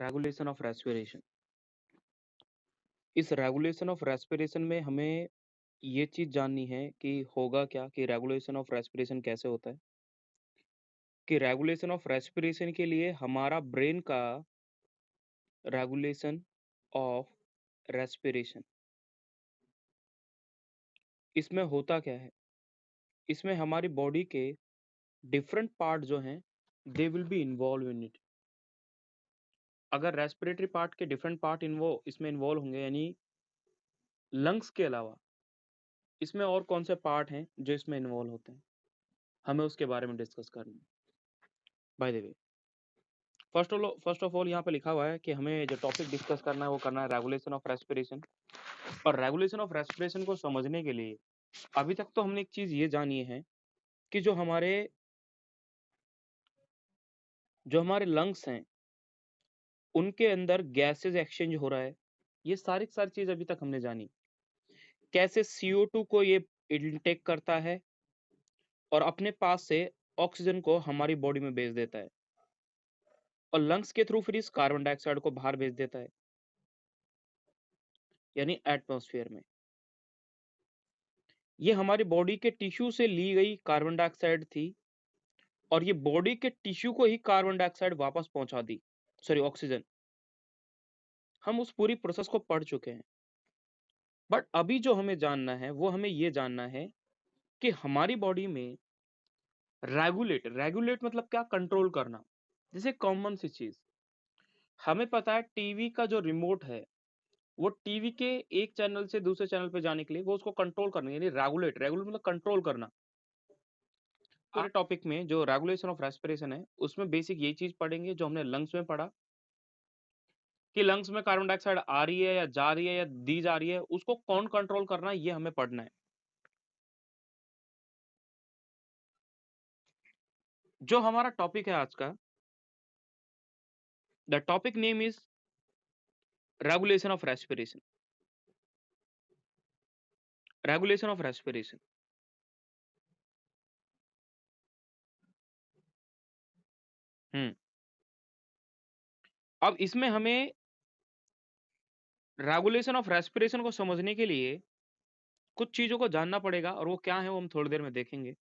Regulation of respiration. इस regulation of respiration में हमें ये चीज़ जाननी है कि होगा क्या, कि रेगुलेशन ऑफ रेस्पिरेशन कैसे होता है, कि रेगुलेशन ऑफ रेस्पिरेशन के लिए हमारा ब्रेन का रेगुलेशन ऑफ रेस्पिरेशन इसमें होता क्या है। इसमें हमारी बॉडी के डिफरेंट पार्ट जो हैं they will be involve in it. अगर रेस्पिरेटरी पार्ट के डिफरेंट पार्ट इसमें इन्वॉल्व होंगे, यानी लंग्स के अलावा इसमें और कौन से पार्ट हैं जो इसमें इन्वॉल्व होते हैं, हमें उसके बारे में डिस्कस करना है। By the way, first of all यहाँ पे लिखा हुआ है कि हमें जो टॉपिक डिस्कस करना है वो करना है रेगुलेशन ऑफ रेस्पिरेशन। और रेगुलेशन ऑफ रेस्पिरेशन को समझने के लिए अभी तक तो हमने एक चीज ये जानी है कि जो हमारे लंग्स हैं उनके अंदर गैसेज एक्सचेंज हो रहा है। ये सारी सारी चीज अभी तक हमने जानी, कैसे CO2 को ये इनटेक करता है और अपने पास से ऑक्सीजन को हमारी बॉडी में भेज देता है, और लंग्स के थ्रू फिर इस कार्बन डाइऑक्साइड को बाहर भेज देता है, यानी एटमॉस्फेयर में। ये हमारी बॉडी के टिश्यू से ली गई कार्बन डाइऑक्साइड थी, और ये बॉडी के टिश्यू को ही कार्बन डाइऑक्साइड वापस पहुंचा दी, सॉरी ऑक्सीजन। हम उस पूरी प्रोसेस को पढ़ चुके हैं, बट अभी जो हमें जानना है वो हमें ये जानना है कि हमारी बॉडी में रेगुलेट मतलब क्या, कंट्रोल करना। जैसे कॉमन सी चीज, हमें पता है टीवी का जो रिमोट है वो टीवी के एक चैनल से दूसरे चैनल पे जाने के लिए वो उसको कंट्रोल करना, यानी रेगुलेट मतलब कंट्रोल करना। पूरे टॉपिक में जो रेगुलेशन ऑफ रेस्पिरेशन है उसमें बेसिक यही चीज पढ़ेंगे जो हमने लंग्स में पढ़ा, कि लंग्स में कार्बन डाइऑक्साइड आ रही है या जा रही है या दी जा रही है, उसको कौन कंट्रोल करना है ये हमें पढ़ना है। जो हमारा टॉपिक है आज का, the topic name is regulation of respiration. Regulation of respiration. अब इसमें हमें रेगुलेशन ऑफ रेस्पिरेशन को समझने के लिए कुछ चीजों को जानना पड़ेगा, और वो क्या है वो हम थोड़ी देर में देखेंगे।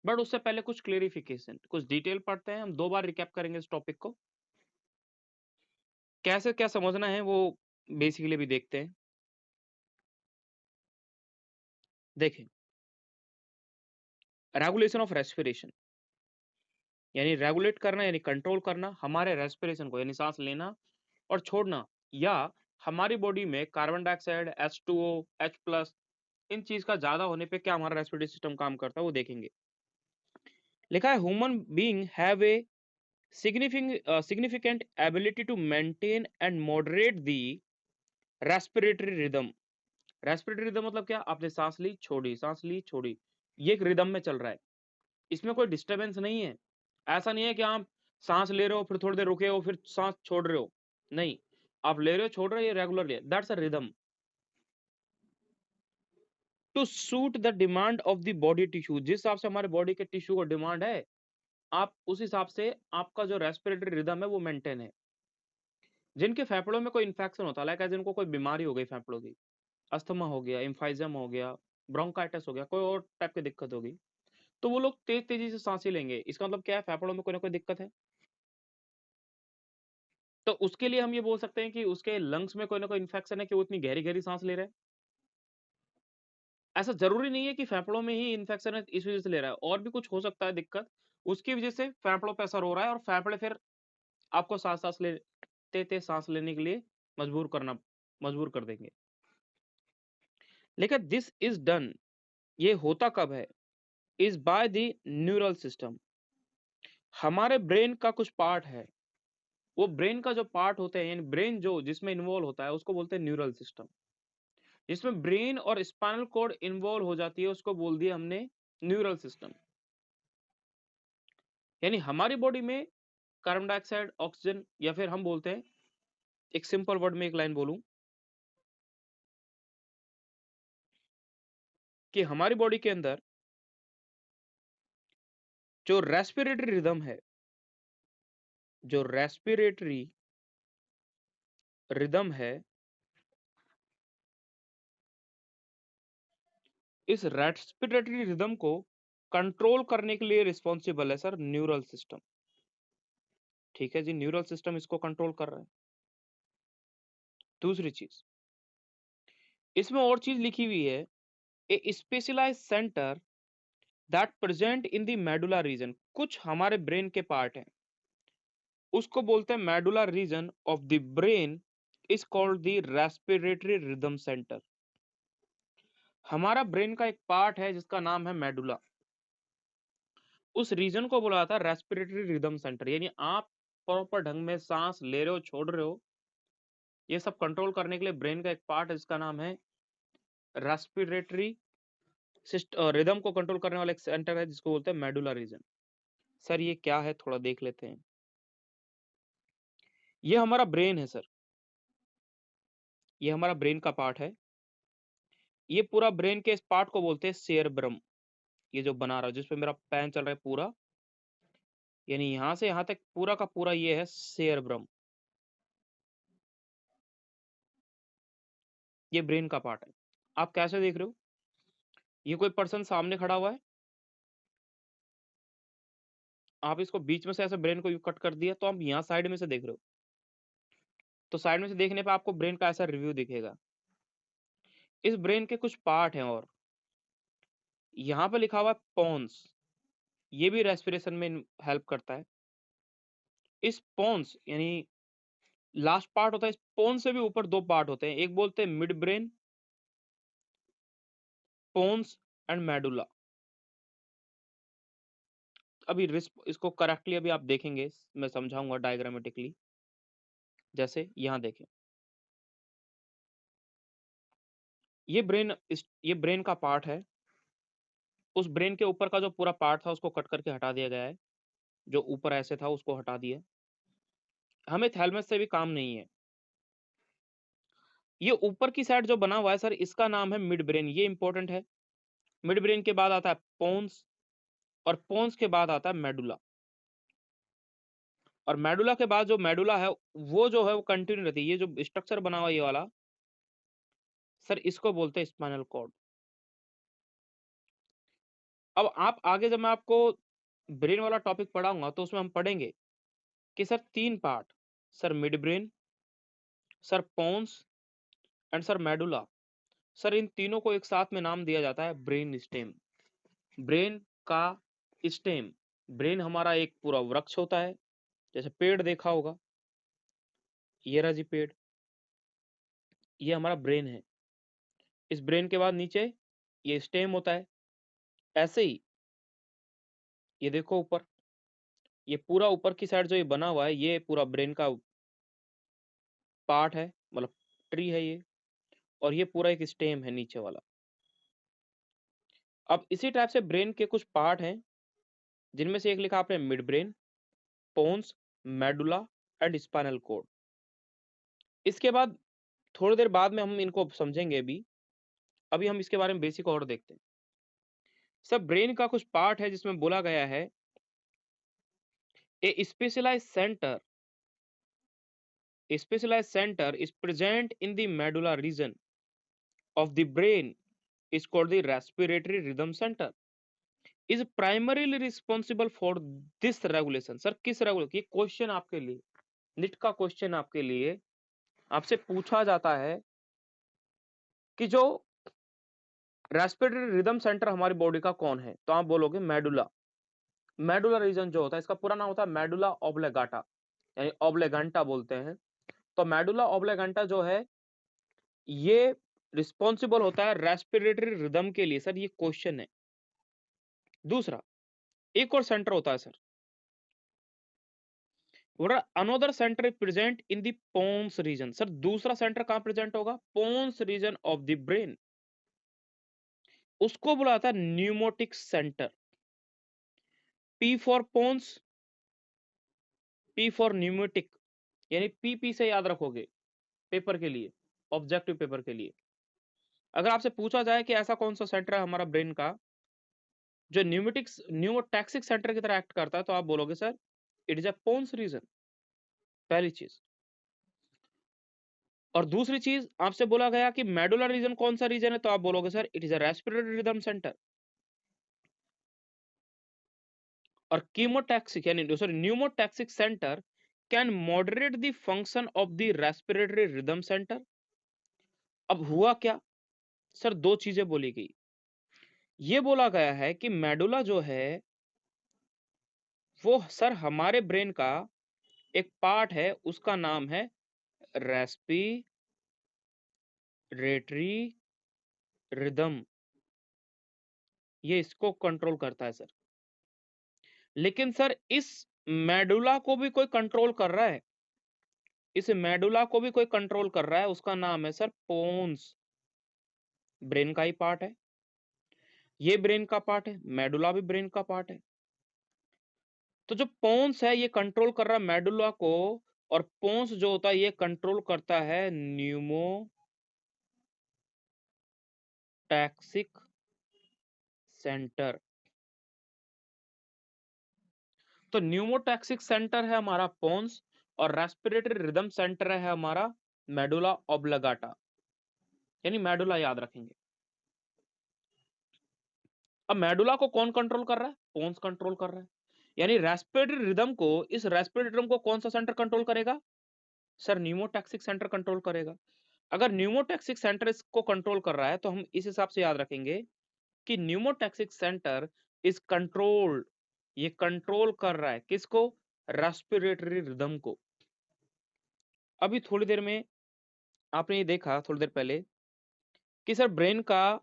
बट उससे पहले कुछ क्लेरिफिकेशन, कुछ डिटेल पढ़ते हैं। हम 2 बार रिकैप करेंगे इस टॉपिक को, कैसे क्या समझना है वो बेसिकली भी देखते हैं। देखें, रेगुलेशन ऑफ रेस्पिरेशन यानी रेगुलेट करना, यानी कंट्रोल करना हमारे रेस्पिरेशन को, यानी सांस लेना और छोड़ना, या हमारी बॉडी में कार्बन डाइऑक्साइड, H2O, H+, इन चीज का ज्यादा होने पे क्या हमारा रेस्पिरेटरी सिस्टम काम करता है वो देखेंगे। लिखा है human being have A significant ability to maintain and moderate the respiratory rhythm। Respiratory rhythm मतलब क्या, आपने सांस ली छोड़ी, सांस ली छोड़ी, ये एक रिदम में चल रहा है, इसमें कोई डिस्टरबेंस नहीं है। ऐसा नहीं है कि आप सांस ले रहे हो फिर थोड़ी देर रुके हो फिर सांस छोड़ रहे हो, नहीं, आप ले रहे हो छोड़ रहे हो, ये regularly, that's a rhythm to suit the demand of the body tissue. जिस हिसाब से हमारे बॉडी के टिश्यू को डिमांड है, आप उस हिसाब से आपका जो रेस्पिरेटरी रिदम है वो मेंटेन है। जिनके फेफड़ों में कोई इन्फेक्शन होता है, लाइक जिनको कोई बीमारी हो गई फेफड़ों की, अस्थमा हो गया, इम्फाइजम हो गया, ब्रोंकाइटिस हो गया, कोई और टाइप की दिक्कत होगी, तो वो लोग तेज तेजी से सांसें लेंगे। इसका मतलब क्या है, फेफड़ों में कोई ना कोई दिक्कत है। तो उसके लिए हम ये बोल सकते हैं कि उसके लंग्स में कोई ना कोई इन्फेक्शन है कि वो इतनी गहरी गहरी सांस ले रहा है। ऐसा जरूरी नहीं है कि फेफड़ों में ही इन्फेक्शन है इस वजह से ले रहा है, और भी कुछ हो सकता है दिक्कत, उसकी वजह से फेफड़ों पे असर हो रहा है, और फेफड़े फिर आपको सांस लेते तेज सांस लेने के लिए मजबूर कर देंगे। लेकिन दिस इज डन, ये होता कब है, is by the neural system. हमारे ब्रेन का कुछ पार्ट है, वो ब्रेन का जो पार्ट होते हैं, यानी ब्रेन जो जिसमें इन्वॉल्व होता है उसको बोलते हैं न्यूरल सिस्टम। जिसमें ब्रेन और स्पाइनल कॉर्ड इन्वॉल्व हो जाती है उसको बोल दिया हमने न्यूरल सिस्टम। यानी हमारी बॉडी में कार्बन डाइऑक्साइड, ऑक्सीजन, या फिर हम बोलते हैं, एक सिंपल वर्ड में एक लाइन बोलूं, कि हमारी बॉडी के अंदर जो रेस्पिरेटरी रिदम है, जो रेस्पिरेटरी रिदम है, इस रेस्पिरेटरी रिदम को कंट्रोल करने के लिए रिस्पॉन्सिबल है सर न्यूरल सिस्टम। ठीक है जी, न्यूरल सिस्टम इसको कंट्रोल कर रहा है। दूसरी चीज, इसमें और चीज लिखी हुई है, a specialised centre that present in the medulla region. कुछ हमारे ब्रेन के पार्ट हैं, उसको बोलते हैं medulla region of the brain is called the respiratory rhythm centre. हमारा ब्रेन का एक पार्ट है जिसका नाम है मेडुला, उस रीजन को बोला जाता है रेस्पिरेटरी रिदम सेंटर। यानी आप प्रॉपर ढंग में सांस ले रहे हो, छोड़ रहे हो, ये सब कंट्रोल करने के लिए ब्रेन का एक पार्ट है जिसका नाम है रेस्पिरेटरी रिदम को कंट्रोल करने वाला एक सेंटर है जिसको बोलते हैं मेडुला रीजन। सर ये क्या है, थोड़ा देख लेते हैं। ये हमारा ब्रेन है सर, ये हमारा ब्रेन का पार्ट है। ये पूरा ब्रेन के इस पार्ट को बोलते हैं सेरेब्रम। ये जो बना रहा है, जिसपे मेरा पेन चल रहा है पूरा, यानी यहां से यहां तक पूरा का पूरा ये है सेरेब्रम। ये ब्रेन का पार्ट है। आप कैसे देख रहे हो, ये कोई पर्सन सामने खड़ा हुआ है, आप इसको बीच में से ऐसे ब्रेन को यू कट कर दिया, तो आप यहाँ साइड में से देख रहे हो, तो साइड में से देखने पे आपको ब्रेन का ऐसा रिव्यू दिखेगा। इस ब्रेन के कुछ पार्ट हैं, और यहाँ पे लिखा हुआ है पोन्स, ये भी रेस्पिरेशन में हेल्प करता है। इस पोन्स यानी लास्ट पार्ट होता है, इस पोन्स से भी ऊपर दो पार्ट होते हैं, एक बोलते हैं mid brain, pons and medulla. अभी इसको करेक्टली अभी आप देखेंगे, मैं समझाऊंगा डायग्रामेटिकली। जैसे यहाँ देखें, ये ब्रेन का पार्ट है। उस ब्रेन के ऊपर का जो पूरा पार्ट था उसको कट करके हटा दिया गया है, जो ऊपर ऐसे था उसको हटा दिया। हमें थैलेमस से भी काम नहीं है। ये ऊपर की साइड जो बना हुआ है सर, इसका नाम है मिड ब्रेन, ये इंपॉर्टेंट है। मिड ब्रेन के बाद आता है पोन्स, और पोन्स के बाद आता है मेडुला, और मेडुला के बाद जो मेडुला है वो जो है वो कंटिन्यू रहती है। ये जो स्ट्रक्चर बना हुआ है ये वाला सर, इसको बोलते हैं स्पाइनल कॉर्ड। अब आप आगे जब मैं आपको ब्रेन वाला टॉपिक पढ़ाऊंगा तो उसमें हम पढ़ेंगे कि सर तीन part, sir mid brain, sir pons and sir medulla. Sir इन तीनों को एक साथ में नाम दिया जाता है ब्रेन स्टेम। ब्रेन का स्टेम, ब्रेन हमारा एक पूरा वृक्ष होता है, जैसे पेड़ देखा होगा, ये रहा जी पेड़, ये हमारा ब्रेन है। इस ब्रेन के बाद नीचे ये स्टेम होता है। ऐसे ही ये देखो ऊपर, ये पूरा ऊपर की साइड जो ये बना हुआ है ये पूरा ब्रेन का पार्ट है, मतलब ट्री है ये, और ये पूरा एक स्टेम है नीचे वाला। अब इसी टाइप से ब्रेन के कुछ पार्ट हैं, जिनमें से एक लिखा आपने mid brain, pons, medulla and spinal cord. इसके बाद थोड़ी देर बाद में हम इनको समझेंगे। अभी हम इसके बारे में बेसिक और देखते हैं। सब ब्रेन का कुछ पार्ट है जिसमें बोला गया है ए specialized center is present in the medulla region of the brain is called the respiratory rhythm center, is primarily responsible for this regulation। Sir किस रेगुलेशन, ये क्वेश्चन आपके लिए, निट का क्वेश्चन आपके लिए, आपसे पूछा जाता है कि जो रेस्पिरेटरी रिदम सेंटर हमारी बॉडी का कौन है, तो आप बोलोगे मेडुला। मेडुला रीजन जो होता है, इसका पूरा नाम होता है मेडुला ऑब्लेगाटा, यानी ऑब्लेगेंटा बोलते हैं। तो मेडुला ऑब्लेगेंटा जो है ये रिस्पॉन्सिबल होता है रेस्पिरेटरी रिदम के लिए। सर ये क्वेश्चन है। दूसरा, एक और सेंटर होता है sir, another centre present in the pons region. Sir दूसरा सेंटर कहां प्रेजेंट होगा, pons region of the brain, उसको बोला जाता है pneumotaxic centre. P for pons, P for pneumotaxic, यानी पी से याद रखोगे पेपर के लिए, ऑब्जेक्टिव पेपर के लिए। अगर आपसे पूछा जाए कि ऐसा कौन सा सेंटर है हमारा ब्रेन का जो न्यूमोटैक्सिक सेंटर की तरह एक्ट करता है, तो आप बोलोगे sir it is a pons region. पहली चीज। और दूसरी चीज आपसे बोला गया कि मेडुलर रीजन कौन सा रीजन है, तो आप बोलोगे sir it is a respiratory rhythm centre. और कीमोटैक्सिक यानी sorry pneumotaxic centre can moderate the function of the respiratory rhythm centre. अब हुआ क्या सर, दो चीजें बोली गई। ये बोला गया है कि मेडुला जो है वो सर हमारे ब्रेन का एक पार्ट है, उसका नाम है रेस्पिरेटरी रिदम, ये इसको कंट्रोल करता है सर। लेकिन सर इस मेडुला को भी कोई कंट्रोल कर रहा है, इस मेडुला को भी कोई कंट्रोल कर रहा है, उसका नाम है सर पोन्स। ब्रेन का ही पार्ट है, ये ब्रेन का पार्ट है, मेडुला भी ब्रेन का पार्ट है। तो जो पोन्स है ये कंट्रोल कर रहा है मेडुला को, और पोन्स जो होता है ये कंट्रोल करता है न्यूमोटैक्सिक सेंटर। तो न्यूमोटैक्सिक सेंटर है हमारा पोन्स, और रेस्पिरेटरी रिदम सेंटर है हमारा मेडुला ऑब्लिगाटा, यानी मेडुला याद रखेंगे। अब मेडुला को कौन कंट्रोल कर रहा है, पोन्स कंट्रोल कर रहा है। यानी रेस्पिरेटरी रिदम को, इस रेस्पिरेटरी रिदम को कौन सा सेंटर कंट्रोल करेगा सर, न्यूमोटैक्सिक सेंटर कंट्रोल करेगा। अगर न्यूमोटैक्सिक सेंटर इसको कंट्रोल कर रहा है तो हम इस हिसाब से याद रखेंगे कि न्यूमोटैक्सिक सेंटर इज कंट्रोल्ड, ये कंट्रोल कर रहा है किसको, रेस्पिरेटरी रिदम को। अभी थोड़ी देर में आपने ये देखा थोड़ी देर पहले कि सर ब्रेन का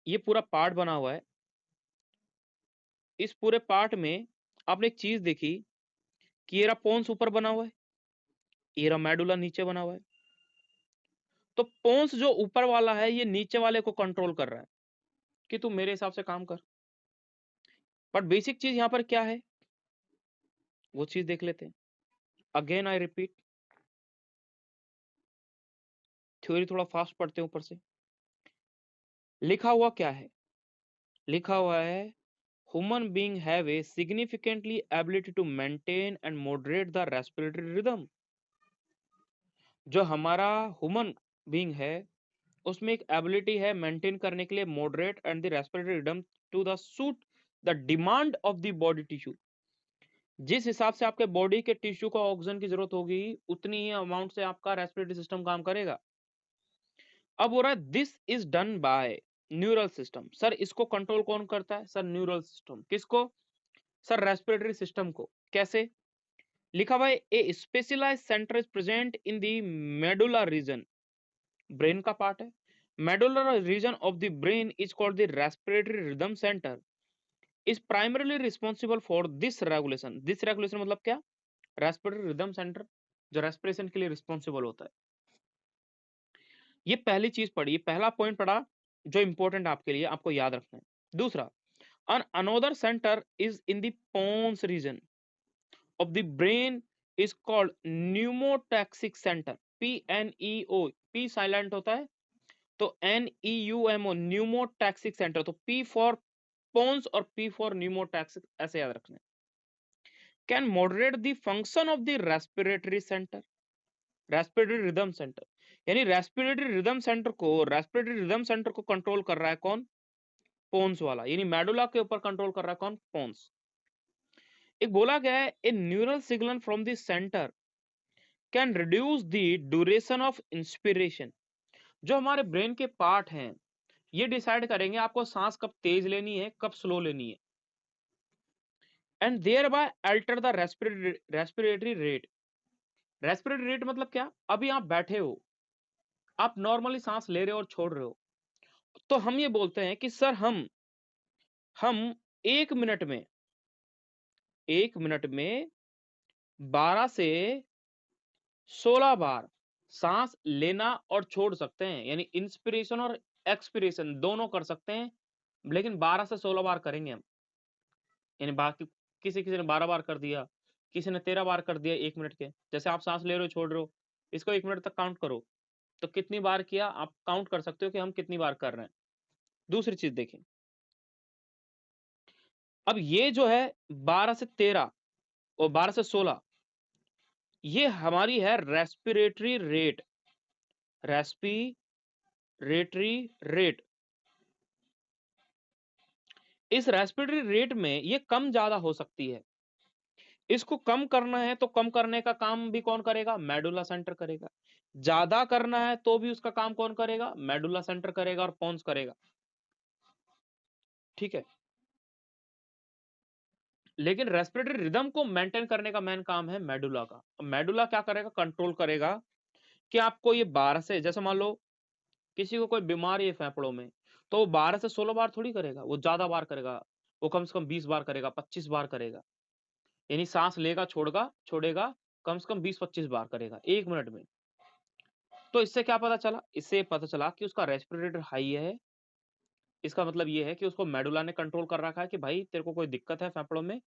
ये पूरा पार्ट बना हुआ है, इस पूरे पार्ट में आपने एक चीज देखी कि ये रहा पोन्स ऊपर बना हुआ है, ये रहा मेडुला नीचे बना हुआ है। तो पोन्स जो ऊपर वाला है ये नीचे वाले को कंट्रोल कर रहा है कि तू मेरे हिसाब से काम कर। बट बेसिक चीज यहां पर क्या है वो चीज देख लेते हैं। अगेन आई रिपीट, थ्योरी थोड़ा फास्ट पढ़ते हैं ऊपर से। लिखा हुआ क्या है, लिखा हुआ है human being have a significantly ability to maintain and moderate the respiratory rhythm. जो हमारा ह्यूमन बीइंग है उसमें एक एबिलिटी है मेंटेन करने के लिए moderate and the respiratory rhythm to the suit the demand of the body tissue. जिस हिसाब से आपके बॉडी के टिश्यू को ऑक्सीजन की जरूरत होगी उतनी ही अमाउंट से आपका रेस्पिरेटरी सिस्टम काम करेगा। अब हो रहा है this is done by neural system. Sir इसको कंट्रोल कौन करता है सर, न्यूरल सिस्टम। किसको सर, रेस्पिरेटरी सिस्टम को। कैसे लिखा हुआ है, a specialised centre is present in the medulla region, brain का पार्ट है। Medullar region of the brain is called the respiratory rhythm centre, is primarily responsible for this regulation. This regulation मतलब क्या, respiratory rhythm centre जो respiration के लिए responsible होता है। ये पहली चीज पढ़ी, ये पहला पॉइंट पढ़ा जो इंपॉर्टेंट आपके लिए, आपको याद रखना है। दूसरा, another center is in the pons region of the brain is called pneumotaxic center, PNEO, P silent होता है तो NEUMO न्यूमोटैक्सिक सेंटर, तो P फॉर पोन्स और P फॉर न्यूमोटैक्सिक, ऐसे याद रखना है। Can moderate the function of the respiratory centre, respiratory rhythm centre. यानी रेस्पिरेटरी रिदम सेंटर को, रेस्पिरेटरी रिदम सेंटर को कंट्रोल कर रहा है कौन, पोन्स वाला, यानी मेडुला के ऊपर कंट्रोल कर रहा है कौन, पोन्स। एक बोला गया है a neural signal from the centre can reduce the duration of inspiration. जो हमारे ब्रेन के पार्ट हैं ये डिसाइड करेंगे आपको सांस कब तेज लेनी है कब स्लो लेनी है, and thereby alter the respiratory rate. Respiratory rate मतलब क्या, अभी आप बैठे हो, आप नॉर्मली सांस ले रहे हो और छोड़ रहे हो, तो हम ये बोलते हैं कि सर हम एक मिनट में, एक मिनट में 12 से 16 बार सांस लेना और छोड़ सकते हैं, यानी इंस्पिरेशन और एक्सपिरेशन दोनों कर सकते हैं, लेकिन 12 से 16 बार करेंगे हम। यानी बाकी किसी किसी ने 12 बार कर दिया, किसी ने 13 बार कर दिया एक मिनट के। जैसे आप सांस ले रहे हो छोड़ रहे हो, इसको एक मिनट तक काउंट करो, तो कितनी बार किया आप काउंट कर सकते हो कि हम कितनी बार कर रहे हैं। दूसरी चीज देखें, अब ये जो है 12 से 13 और 12 से 16, ये हमारी है रेस्पिरेटरी रेट, रेस्पिरेटरी रेट। इस रेस्पिरेटरी रेट में ये कम ज्यादा हो सकती है। इसको कम करना है तो कम करने का काम भी कौन करेगा? मेडुला सेंटर करेगा। ज्यादा करना है तो भी उसका काम कौन करेगा? मेडुला सेंटर करेगा और पोन्स करेगा। ठीक है, लेकिन रेस्पिरेटरी रिदम को मेंटेन करने का मेन काम है मेडुला का। मेडुला क्या करेगा? कंट्रोल करेगा कि आपको ये 12 से, जैसे मान लो किसी को कोई बीमारी है फेफड़ों में, तो वो 12 से 16 बार थोड़ी करेगा, वो ज्यादा बार करेगा। वो कम से कम 20 बार करेगा, 25 बार करेगा। यानी सांस लेगा, छोड़ेगा, कम से कम 20-25 बार करेगा 1 मिनट में। तो इससे क्या पता चला? इससे पता चला कि उसका रेस्पिरेटर हाई है। इसका मतलब ये है कि उसको मेडुला ने कंट्रोल कर रखा है कि भाई तेरे को कोई दिक्कत है फेफड़ों में,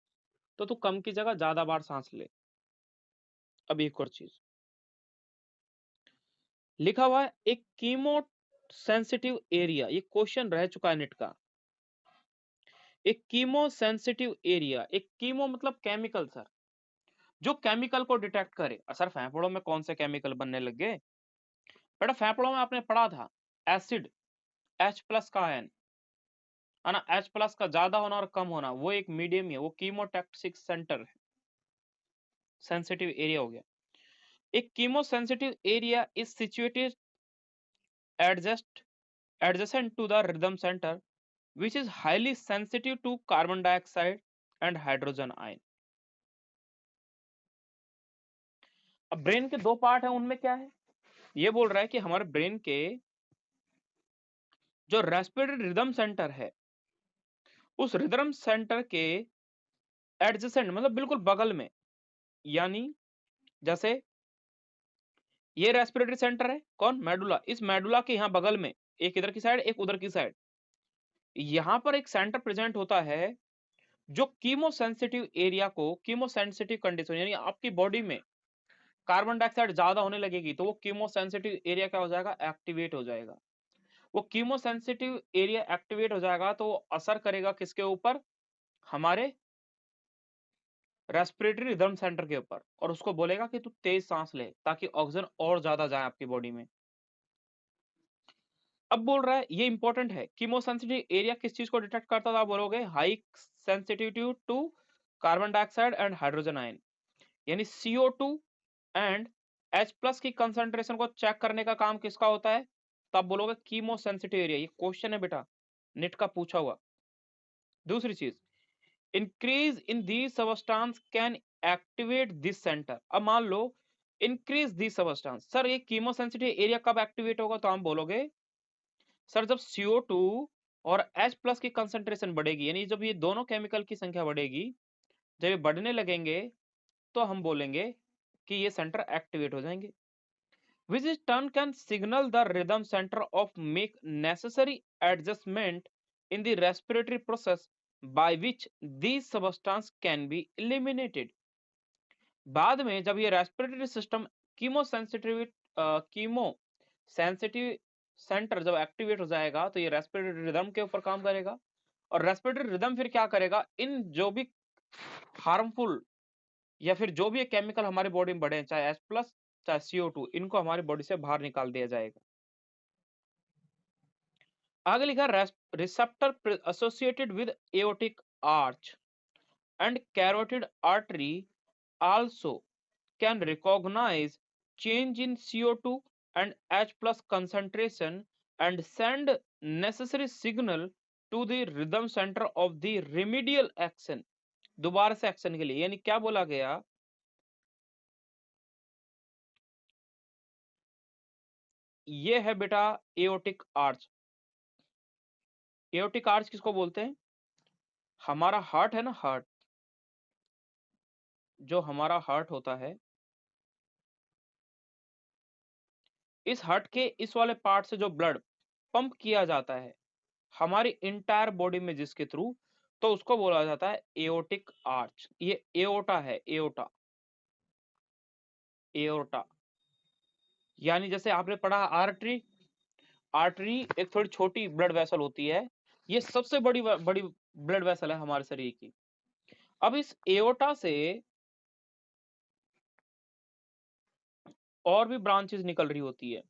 तो तू कम की जगह ज्यादा बार सांस ले। अब एक और चीज लिखा हुआ है, एक कीमो सेंसिटिव एरिया, ये क्वेश्चन रह चुका है नेट का। एक कीमो सेंसिटिव एरिया, एक कीमो मतलब केमिकल सर, जो केमिकल को डिटेक्ट करे। सर फेफड़ों में कौन से केमिकल बनने लग गए? बेटा फेफड़ों में आपने पढ़ा था एसिड, H+ का आयन है ना, H+ का ज्यादा होना और कम होना, वो एक मीडियम है, वो कीमोटैक्टिक सेंटर है, सेंसिटिव एरिया हो गया। एक chemo sensitive area is situated adjacent to the rhythm center which is highly sensitive to carbon dioxide and hydrogen ion। अब ब्रेन के दो पार्ट हैं, उनमें क्या है? ये बोल रहा है कि हमारे ब्रेन के जो रेस्पिरेटरी रिदम सेंटर है, उस रिदम सेंटर के एडजेसेंट मतलब बिल्कुल बगल में, यानी जैसे ये रेस्पिरेटरी सेंटर है, कौन? मेडुला। इस मेडुला के यहां बगल में एक इधर की साइड, एक उधर की साइड, यहां पर एक सेंटर प्रेजेंट होता है जो कीमो सेंसिटिव एरिया को, कीमो सेंसिटिव कंडीशन, यानी आपकी बॉडी में कार्बन डाइऑक्साइड ज्यादा होने लगेगी तो वो कीमो सेंसिटिव एरिया क्या हो जाएगा? एक्टिवेट हो जाएगा। वो कीमो सेंसिटिव एरिया एक्टिवेट हो जाएगा तो वो असर करेगा किसके ऊपर? हमारे रेस्पिरेटरी रिदम सेंटर के ऊपर, और उसको बोलेगा कि तू तेज सांस ले ताकि ऑक्सीजन और ज्यादा जाए आपकी बॉडी में। अब बोल रहा है ये इंपॉर्टेंट है, कीमोसेंसिटिव एरिया किस चीज को डिटेक्ट करता था? बोलोगे high sensitivity to carbon dioxide and hydrogen ion, यानी CO2 एंड H+ की कंसंट्रेशन को चेक करने का काम किसका होता है? तब बोलोगे कीमोसेंसिटिव एरिया। ये क्वेश्चन है बेटा, नेट का पूछा हुआ। दूसरी चीज, increase in the substance can activate this centre. अब मान लो इंक्रीज दी सबस्टांस, सर ये कीमोसेंसिटिव एरिया कब एक्टिवेट होगा? तो हम बोलोगे सर जब CO2 और H+ की कंसंट्रेशन बढ़ेगी, यानी जब ये दोनों केमिकल की संख्या बढ़ेगी, जब ये बढ़ने लगेंगे तो हम बोलेंगे कि ये सेंटर एक्टिवेट हो जाएंगे। Which in turn can signal the rhythm center of make necessary adjustment in the respiratory process by which these substance can be eliminated। बाद में जब ये respiratory system chemo sensitive centre जब एक्टिवेट हो जाएगा तो ये रेस्पिरेटरी रिदम के ऊपर काम करेगा, और रेस्पिरेटरी रिदम फिर क्या करेगा? इन जो भी हार्मफुल या फिर जो भी केमिकल हमारी बॉडी में बढ़े, चाहे H+, चाहे CO2, इनको हमारी बॉडी से बाहर निकाल दिया जाएगा। आगे लिखा receptor associated with aortic arch and carotid artery also can recognise change in CO2 and H+ concentration and send necessary signal to the rhythm center of the remedial action। दोबारा से एक्शन के लिए, यानी क्या बोला गया? ये है बेटा एओर्टिक आर्च। एओर्टिक आर्च किसको बोलते हैं? हमारा हार्ट है ना, हार्ट, जो हमारा हार्ट होता है, इस हार्ट के इस वाले पार्ट से जो ब्लड पंप किया जाता है हमारी इंटायर बॉडी में जिसके थ्रू, तो उसको बोला जाता है एओर्टिक आर्च। ये एओर्टा है, एओर्टा, एओर्टा। यानी जैसे आपने पढ़ा आर्टरी, आर्टरी एक थोड़ी छोटी ब्लड वेसल होती है, ये सबसे बड़ी बड़ी ब्लड वेसल है हमारे शरीर की। अब इस एओर्टा से और भी ब्रांचेस निकल रही होती है।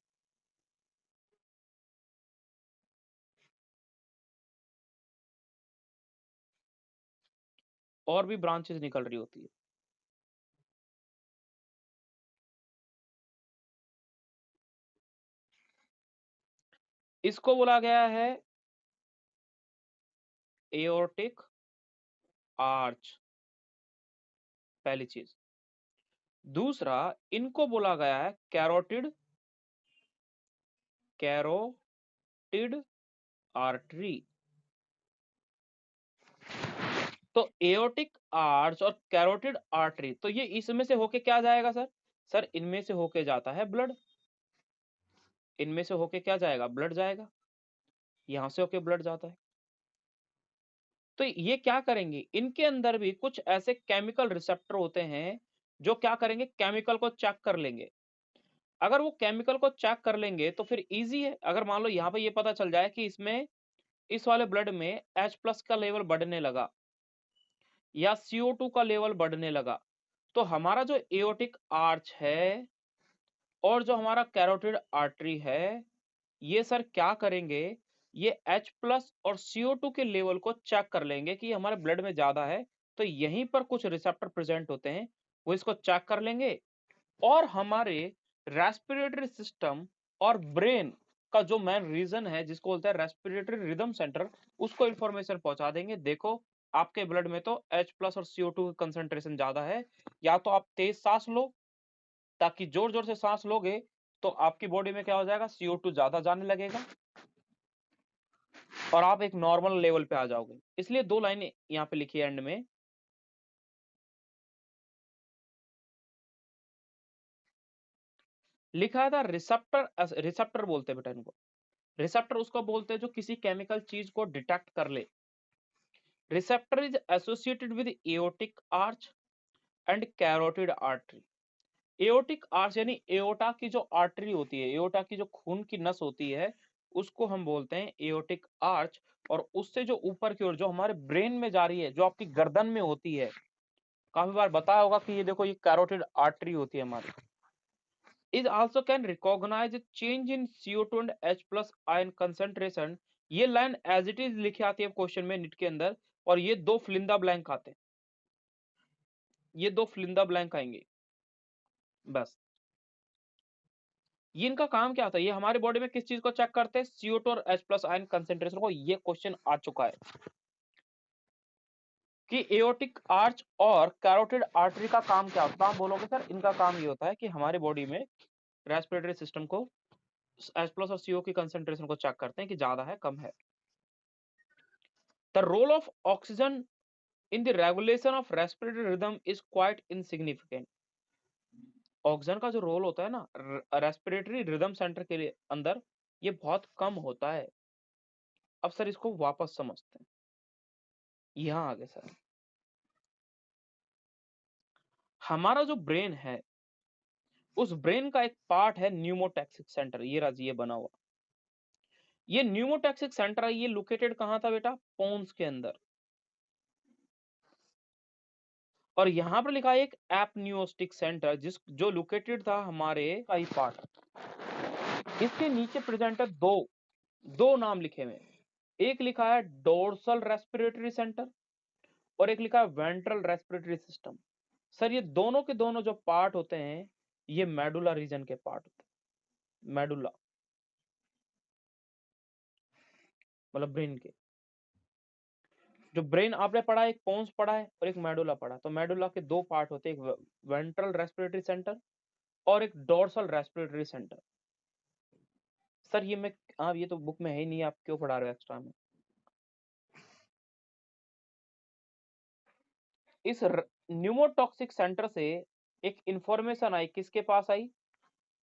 और भी ब्रांचेस निकल रही होती है। इसको बोला गया है एओर्टिक आर्च, पहली चीज। दूसरा, इनको बोला गया है कैरोटिड आर्टरी। तो एओर्टिक आर्च और कैरोटिड आर्टरी, तो ये इसमें से होके क्या जाएगा सर? सर इनमें से होके जाता है ब्लड। इनमें से होके क्या जाएगा? ब्लड जाएगा। यहां से होके ब्लड जाता है। तो ये क्या करेंगे, इनके अंदर भी कुछ ऐसे केमिकल रिसेप्टर होते हैं जो क्या करेंगे, केमिकल को चेक कर लेंगे। अगर वो केमिकल को चेक कर लेंगे तो फिर इजी है। अगर मान लो यहाँ पे ये पता चल जाए कि इसमें, इस वाले ब्लड में H+ का लेवल बढ़ने लगा या CO2 का लेवल बढ़ने लगा, तो हमारा जो एओर्टिक आर्च है और जो हमारा कैरोटिड आर्टरी है, ये सर क्या करेंगे, ये H+ और CO2 के लेवल को चेक कर लेंगे कि हमारे ब्लड में ज्यादा है, तो यहीं पर कुछ रिसेप्टर प्रेजेंट होते हैं, वो इसको चेक कर लेंगे और हमारे रेस्पिरेटरी सिस्टम और ब्रेन का जो मेन रीजन है, जिसको बोलते हैं रेस्पिरेटरी रिदम सेंटर, उसको इंफॉर्मेशन पहुंचा देंगे। देखो आपके ब्लड में तो H+ और CO2 की कंसंट्रेशन ज्यादा है, या तो आप तेज सांस लो, ताकि जोर जोर से सांस लोगे तो आपकी बॉडी में क्या हो जाएगा, CO2 ज्यादा जाने लगेगा और आप एक नॉर्मल लेवल पे आ जाओगे। इसलिए 2 लाइनें यहाँ पे लिखी है एंड में। लिखा था रिसेप्टर, रिसेप्टर बोलते हैं बेटा इनको। रिसेप्टर उसको बोलते हैं जो किसी केमिकल चीज को डिटेक्ट कर ले। Receptor is associated with aortic arch and carotid artery. Aortic arch यानी एओर्टा की जो आर्टरी होती है, एओर्टा की जो खून की नस होती है, उसको हम बोलते हैं एओर्टिक आर्च। और उससे जो ऊपर की ओर जो हमारे ब्रेन में जा रही है, जो आपकी गर्दन में होती है, काफी बार बताया होगा कि ये देखो, ये कैरोटिड आर्टरी होती है हमारी। is also can recognize a change in CO2 and H+ ion concentration। ये लाइन एज इट इज लिखी आती है क्वेश्चन में, नीट के अंदर, और ये 2 फिलिंदा ब्लैंक आते हैं, ये 2 फिलिंदा ब्लैंक आएंगे बस। ये इनका काम क्या होता है, ये हमारे बॉडी में किस चीज को चेक करते हैं, CO2 और H+ आयन कंसेंट्रेशन को। ये क्वेश्चन आ चुका है कि एओर्टिक आर्च और कैरोटिड आर्टरी का काम क्या होता है। आप बोलोगे सर इनका काम ये होता है कि हमारे बॉडी में रेस्पिरेटरी सिस्टम को H+ और CO की कंसेंट्रेशन को चेक करते हैं कि ज्यादा है कम है। The role of oxygen in the regulation of respiratory rhythm is quite insignificant। Oxygen का जो रोल होता है ना रेस्पिरेटरी रिदम सेंटर के लिए अंदर, ये बहुत कम होता है। अब सर इसको वापस समझते हैं, यहां आगे सर, हमारा जो ब्रेन है, उस ब्रेन का एक पार्ट है न्यूमोटैक्सिक सेंटर। ये राजी ये बना हुआ, ये न्यूमोटैक्सिक सेंटर है। ये लोकेटेड कहां था बेटा, पोन्स के अंदर। और यहां पर लिखा है एक एपन्यूस्टिक सेंटर, जिस जो लोकेटेड था हमारे का ही पार्ट। इसके नीचे प्रेजेंट है दो नाम लिखे हुए हैं। एक लिखा है डोर्सल रेस्पिरेटरी सेंटर और एक लिखा है वेंट्रल रेस्पिरेटरी सिस्टम। सर ये दोनों के दोनों जो पार्ट होते हैं, ये मेडुला रीजन के पार्ट होते हैं। मेडुला मतलब ब्रेन के, जो ब्रेन आपने पढ़ा है, एक पोन्स पढ़ा है और एक मेडुला पढ़ा। तो मेडुला के 2 पार्ट होते हैं, एक वेंट्रल रेस्पिरेटरी सेंटर और एक डोर्सल रेस्पिरेटरी सेंटर। सर ये मैं, आप ये तो बुक में है ही नहीं, आप क्यों पढ़ा रहे हो एक्स्ट्रा में। इस न्यूमोटॉक्सिक सेंटर से एक इंफॉर्मेशन आई, किसके पास आई,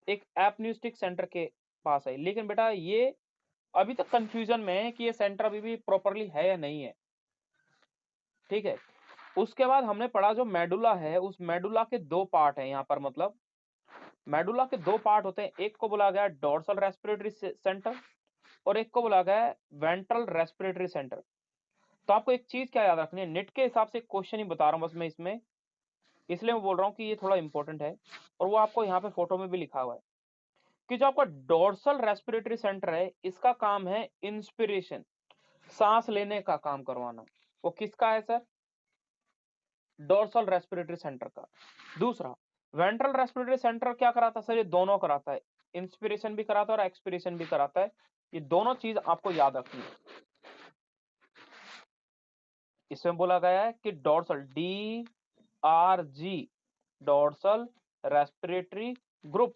एक एपन्यूस्टिक सेंटर के पास आई। लेकिन बेटा ये अभी तक कंफ्यूजन में है कि ये सेंटर अभी भी प्रॉपरली है या नहीं है, ठीक है। उसके बाद हमने पढ़ा जो मेडुला है, उस मेडुला के 2 पार्ट हैं यहाँ पर। मतलब मेडुला के 2 पार्ट होते हैं, एक को बोला गया डोर्सल रेस्पिरेटरी सेंटर और एक को बोला गया वेंट्रल रेस्पिरेटरी सेंटर। तो आपको एक चीज क्या याद रखनी है, नेट के हिसाब से क्वेश्चन ही बता रहा हूं बस मैं इसमें, इसलिए मैं बोल रहा हूँ कि ये थोड़ा इंपॉर्टेंट है, और वो आपको यहाँ पे फोटो में भी लिखा हुआ है कि जो आपका डोर्सल रेस्पिरेटरी सेंटर है, इसका काम है इंस्पिरेशन, सांस लेने का काम करवाना। वो किसका है सर? डोर्सल रेस्पिरेटरी सेंटर का। दूसरा, वेंट्रल रेस्पिरेटरी सेंटर क्या कराता है सर? ये दोनों कराता है, इंस्पिरेशन भी कराता है और एक्सपिरेशन भी कराता है। ये दोनों चीज आपको याद रखनी है। इसमें बोला गया है कि dorsal DRG, dorsal respiratory group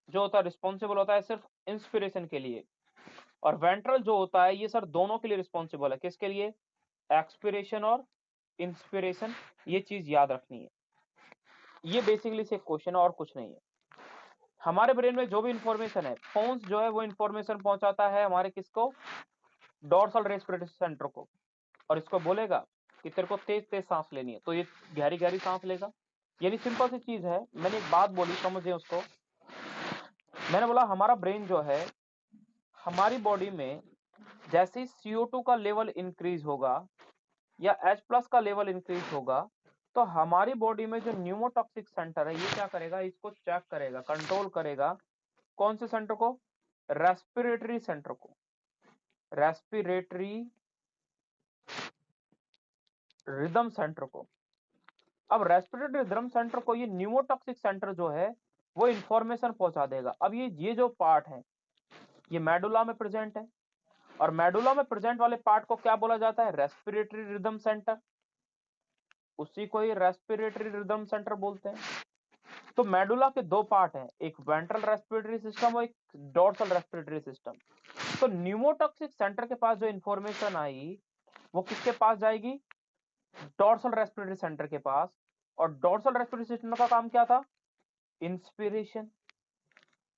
जो होता है रिस्पॉन्सिबल होता है सिर्फ इंस्पिरेशन के लिए, और वेंट्रल जो होता है ये सर दोनों के लिए रिस्पॉन्सिबल है। किसके लिए? एक्सपिरेशन और इंस्पिरेशन। ये चीज याद रखनी है। ये बेसिकली से क्वेश्चन है और कुछ नहीं है। हमारे ब्रेन में जो भी इंफॉर्मेशन है, फोन्स जो है वो इंफॉर्मेशन पहुंचाता है हमारे किसको? डोर्सल रेस्पिरेटरी सेंटर को, और इसको बोलेगा कि तेरे को तेज तेज सांस लेनी है, तो ये गहरी गहरी सांस लेगा। यानी सिंपल सी चीज है, मैंने एक बात बोली, समझिए उसको। मैंने बोला हमारा ब्रेन जो है, हमारी बॉडी में जैसे ही CO2 का लेवल इंक्रीज होगा या H+ का लेवल इंक्रीज होगा, तो हमारी बॉडी में जो न्यूमोटॉक्सिक सेंटर है ये क्या करेगा? इसको चेक करेगा, कंट्रोल करेगा। कौन से सेंटर को? रेस्पिरेटरी सेंटर को, रेस्पिरेटरी रिदम सेंटर को। अब रेस्पिरेटरी रिदम सेंटर को ये न्यूमोटॉक्सिक सेंटर जो है वो इंफॉर्मेशन पहुंचा देगा। अब ये जो पार्ट है ये मेडुला में प्रेजेंट है, और मेडुला में प्रेजेंट वाले पार्ट को क्या बोला जाता है? Respiratory rhythm centre. उसी को ही रेस्पिरेटरी रिदम सेंटर बोलते हैं। तो मेडुला के दो पार्ट हैं, एक वेंट्रल रेस्पिरेटरी सिस्टम और एक डोर्सल रेस्पिरेटरी सिस्टम। तो न्यूमोटॉक्सिक सेंटर के पास जो इंफॉर्मेशन आई वो किसके पास जाएगी? डोर्सल रेस्पिरेटरी सेंटर के पास। और डोर्सल रेस्पिरेटरी सिस्टम का काम क्या था? इंस्पिरेशन।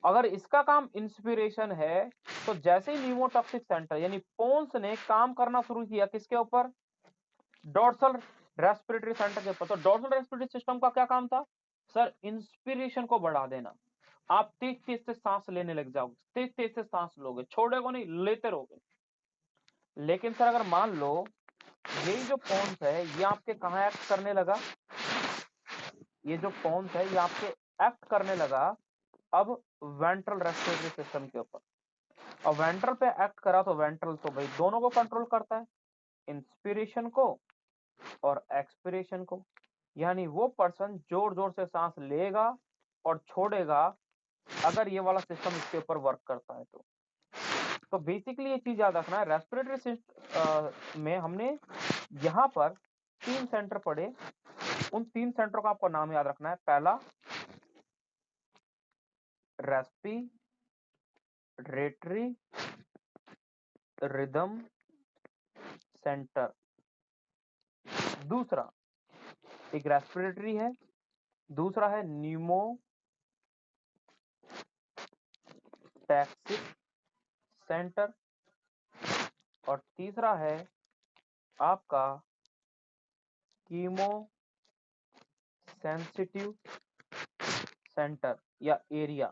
अगर इसका काम इंस्पिरेशन है तो जैसे ही न्यूमोटॉक्सिक सेंटर यानी पोन्स ने काम करना शुरू किया किसके ऊपर? डोर्सल रेस्पिरेटरी सेंटर के ऊपर। तो डोर्सल रेस्पिरेटरी सिस्टम का क्या काम था सर? इंस्पिरेशन को बढ़ा देना। आप तेज तेज से सांस लेने लग जाओगे, तेज तेज से सांस लोगे, छोड़ोगे नहीं, लेते रहोगे। लेकिन सर अगर मान लो यही जो पोन्स है ये आपके कहाँ एक्ट करने लगा? ये जो पोन्स है ये आपके एक्ट करने लगा अब वेंट्रल रेस्पिरेटरी सिस्टम के ऊपर। और वेंट्रल पे एक्ट करा तो वेंट्रल तो भाई दोनों को कंट्रोल करता है, इंस्पिरेशन को और एक्सपिरेशन को। यानी वो पर्सन जोर जोर से सांस लेगा और छोड़ेगा अगर ये वाला सिस्टम इसके ऊपर वर्क करता है तो बेसिकली ये चीज याद रखना है। रेस्पिरेटरी में हमने यहाँ पर 3 सेंटर पढ़े, उन 3 सेंटर का आपको नाम याद रखना है। पहला रेस्पिरेटरी रिदम सेंटर, दूसरा एक रेस्पिरेटरी है, दूसरा है न्यूमोटैक्सिक सेंटर, और तीसरा है आपका कीमो सेंसिटिव सेंटर या एरिया।